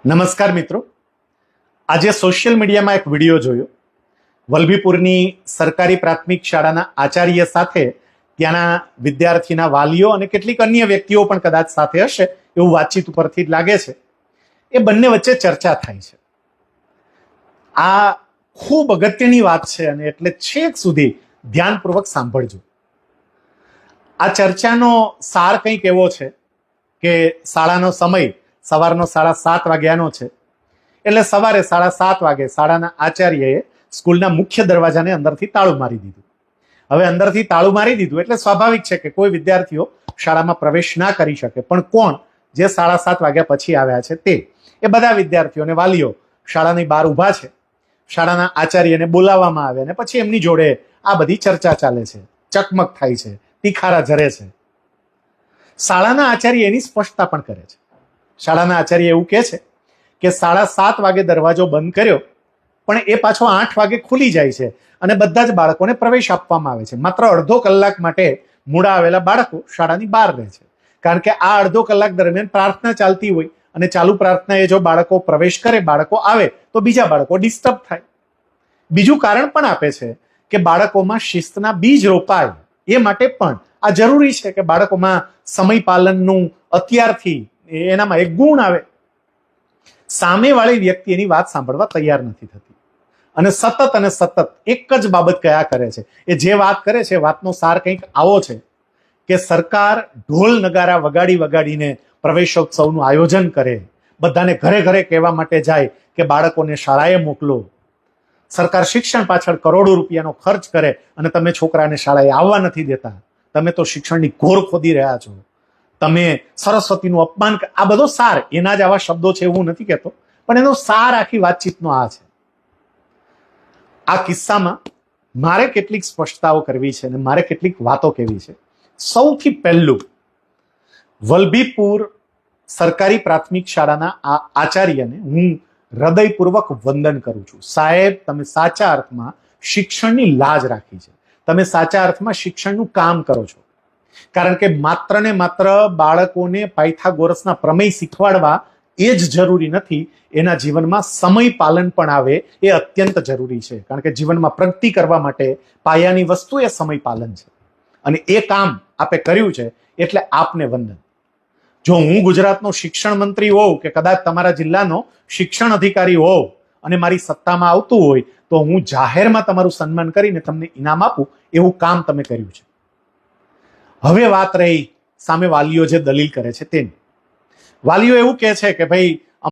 નમસ્કાર મિત્રો, આજે સોશિયલ મીડિયામાં એક વિડીયો જોયો. વલભીપુરની સરકારી પ્રાથમિક શાળાના આચાર્ય સાથે ત્યાંના વિદ્યાર્થીના વાલીઓ અને કેટલીક અન્ય વ્યક્તિઓ પણ કદાચ સાથે હશે એવું વાતચીત ઉપરથી લાગે છે. એ બંને વચ્ચે ચર્ચા થાય છે. આ ખૂબ અગત્યની વાત છે અને એટલે છેક સુધી ધ્યાનપૂર્વક સાંભળજો. આ ચર્ચાનો સાર કંઈક એવો છે કે શાળાનો સમય સવારનો 7:30 વાગ્યાનો છે. એટલે સવારે 7:30 વાગે શાળાના આચાર્યએ સ્કૂલના મુખ્ય દરવાજાને અંદરથી તાળું મારી દીધું. હવે અંદરથી તાળું મારી દીધું એટલે સ્વાભાવિક છે કે કોઈ વિદ્યાર્થીઓ શાળામાં પ્રવેશ ના કરી શકે. પણ કોણ? જે 7:30 વાગ્યા પછી આવ્યા છે તે. એ બધા વિદ્યાર્થીઓ અને વાલીઓ શાળાની બહાર ઊભા છે. શાળાના આચાર્યને બોલાવવામાં આવે અને પછી એમની જોડે આ બધી ચર્ચા ચાલે છે, ચકમક થાય છે, તીખારા ઝરે છે. શાળાના આચાર્ય એની સ્પષ્ટતા પણ કરે છે. શાળાના આચાર્ય એવું કહે છે કે 7:30 વાગે દરવાજો બંધ કર્યો પણ એ પાછો 8 વાગે ખુલી જાય છે અને બધા જ બાળકોને પ્રવેશ આપવામાં આવે છે. માત્ર અડધો કલાક માટે મૂળા આવેલા બાળકો શાળાની બહાર રહે છે, કારણ કે આ અડધો કલાક દરમિયાન પ્રાર્થના ચાલતી હોય અને ચાલુ પ્રાર્થનાએ જો બાળકો પ્રવેશ કરે, બાળકો આવે તો બીજા બાળકો ડિસ્ટર્બ થાય. બીજું કારણ પણ આપે છે કે બાળકોમાં શિસ્તના બીજ રોપાય, એ માટે પણ આ જરૂરી છે કે બાળકોમાં સમય પાલનનું અત્યારથી એનામાં એક ગુણ આવે. સામેવાળી વ્યક્તિ એની વાત સાંભળવા તૈયાર નથી થતી અને સતત એક જ બાબત કયા કરે છે. એ જે વાત કરે છે વાતનો સાર કંઈક આવો છે કે સરકાર ઢોલ નગારા વગાડીને પ્રવેશોત્સવનું આયોજન કરે, બધાને ઘરે ઘરે કહેવા માટે જાય કે બાળકોને શાળાએ મોકલો. સરકાર શિક્ષણ પાછળ કરોડો રૂપિયાનો ખર્ચ કરે અને તમે છોકરાને શાળાએ આવવા નથી દેતા. તમે તો શિક્ષણની ઘોર ખોદી રહ્યા છો. તમે સરસ્વતીનું અપમાન. આ બધો સાર, એના જ આવા શબ્દો છે એવું નથી કહેતો, પણ એનો સાર આખી વાતચીતનો આ છે. આ કિસ્સામાં મારે કેટલીક સ્પષ્ટતાઓ કરવી છે અને મારે કેટલીક વાતો કહેવી છે. સૌથી પહેલું, વલભીપુર સરકારી પ્રાથમિક શાળાના આ આચાર્યને હું હૃદયપૂર્વક વંદન કરું છું. સાહેબ, તમે સાચા અર્થમાં શિક્ષણની લાજ રાખી છે. તમે સાચા અર્થમાં શિક્ષણનું કામ કરો છો. કારણ કે માત્ર ને માત્ર બાળકોને પાયથાગોરસના પ્રમેય શીખવાડવા એ જ જરૂરી નથી, એના જીવનમાં સમય પાલન પણ આવે એ અત્યંત જરૂરી છે. કારણ કે જીવનમાં પ્રગતિ કરવા માટે પાયાની વસ્તુ એ સમય પાલન છે અને એ કામ આપે કર્યું છે એટલે આપને વંદન. જો હું ગુજરાતનો શિક્ષણ મંત્રી હોઉં કે કદાચ તમારા જિલ્લાનો શિક્ષણ અધિકારી હોઉં અને મારી સત્તામાં આવતું હોય તો હું જાહેરમાં તમારું સન્માન કરીને તમને ઇનામ આપું એવું કામ તમે કર્યું છે. હવે વાત રહી સામે વાલીઓ જે દલીલ કરે છે તેની. વાલીઓ એવું કહે છે કે ભાઈ